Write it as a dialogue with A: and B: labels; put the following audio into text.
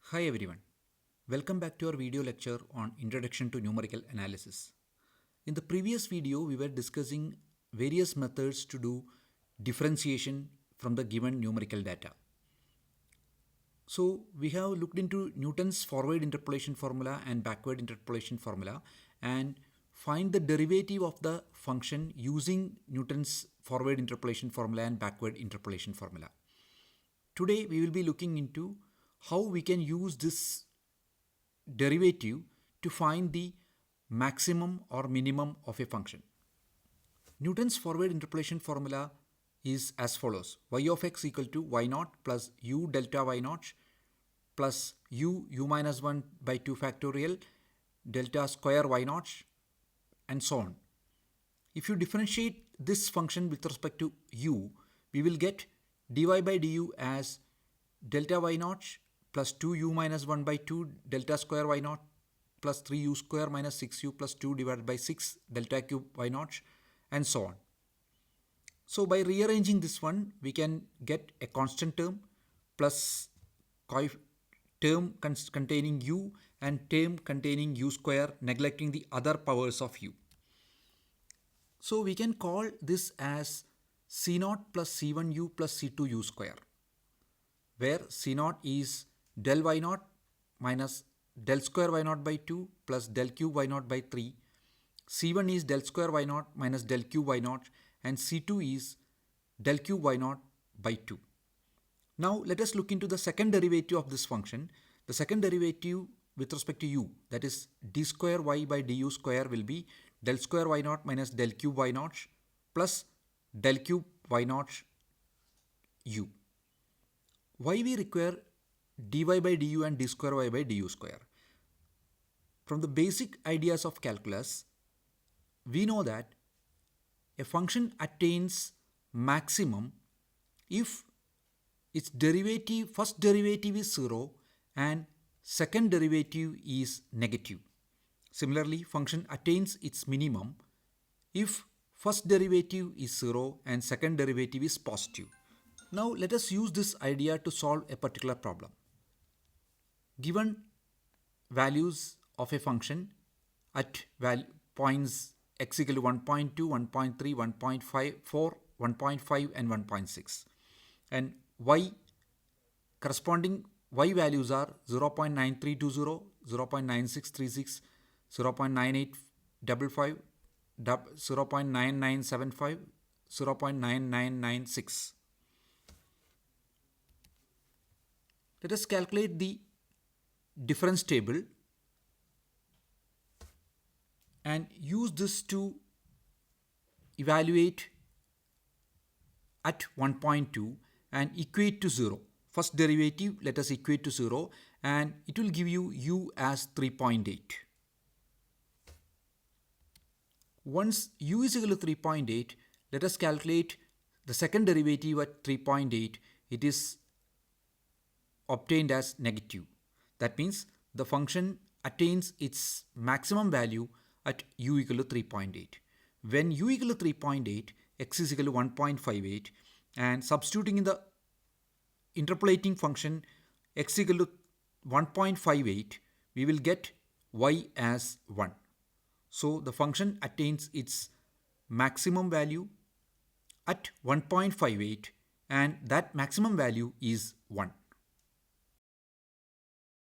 A: Hi everyone, welcome back to our video lecture on Introduction to Numerical Analysis. In the previous video, we were discussing various methods to do differentiation from the given numerical data. So we have looked into Newton's forward interpolation formula and backward interpolation formula and find the derivative of the function using Newton's forward interpolation formula and backward interpolation formula. Today we will be looking into how we can use this derivative to find the maximum or minimum of a function. Newton's forward interpolation formula is as follows: y of x equal to y naught plus u delta y naught plus u minus 1 by 2 factorial delta square y naught and so on. If you differentiate this function with respect to u, we will get dy by du as delta y naught plus 2u minus 1 by 2 delta square y naught plus 3u square minus 6u plus 2 divided by 6 delta cube y naught and so on. So by rearranging this one, we can get a constant term plus term containing u and term containing u square, neglecting the other powers of u. So we can call this as c0 plus c1u plus c2u square, where c0 is del y naught minus del square y naught by 2 plus del cube y naught by 3. C1 is del square y naught minus del cube y naught, and C2 is del cube y naught by 2. Now let us look into the second derivative of this function. The second derivative with respect to u, that is d square y by du square, will be del square y naught minus del cube y naught plus del cube y naught u. Why we require dy by du and d square y by du square? From the basic ideas of calculus, we know that a function attains maximum if its first derivative is 0 and second derivative is negative. Similarly, function attains its minimum if first derivative is 0 and second derivative is positive. Now let us use this idea to solve a particular problem. Given values of a function at points x equal to 1.2, 1.3, 1.5, 4, 1.5 and 1.6, and y corresponding y values are 0.9320, 0.9636, 0.9855, 0.9975, 0.9996. Let us calculate the difference table and use this to evaluate at 1.2 and equate to 0. First derivative, let us equate to 0, and it will give you u as 3.8. Once u is equal to 3.8, let us calculate the second derivative at 3.8. It is obtained as negative. That means the function attains its maximum value at u equal to 3.8. When u equal to 3.8, x is equal to 1.58, and substituting in the interpolating function x equal to 1.58, we will get y as 1. So the function attains its maximum value at 1.58, and that maximum value is 1.